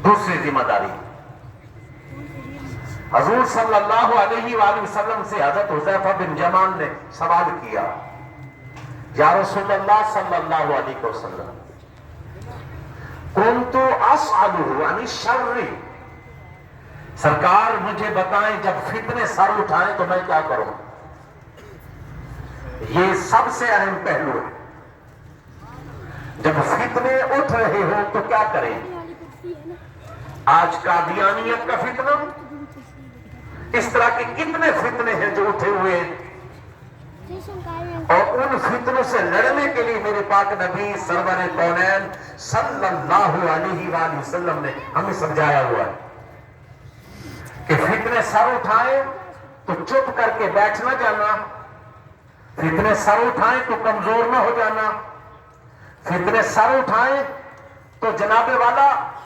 दूसरी जिम्मेदारी, हजूर सल्लल्लाहु अलैहि वसल्लम से हजरत हुज़ैफा बिन यमान ने सवाल किया, या रसूलल्लाह सल्लल्लाहु अलैहि वसल्लम, कुन्तु अस्अलुहु अनि शर्रि, सरकार मुझे बताएं जब फितने सर उठाएं तो मैं क्या करूं। ये सबसे अहम पहलू है, जब फितने उठ रहे हो तो क्या करें। आज कादियानियत का फितना, इस तरह के कितने फितने हैं जो उठे हुए हैं, और उन फितनों से लड़ने के लिए मेरे पाक नबी सरवर कौनैन सल्लल्लाहु अलैहि वसल्लम ने हमें समझाया हुआ है कि फितने सर उठाए तो चुप करके बैठ ना जाना, फितने सर उठाए तो कमजोर ना हो जाना, फितने सर उठाए तो जनाबे वाला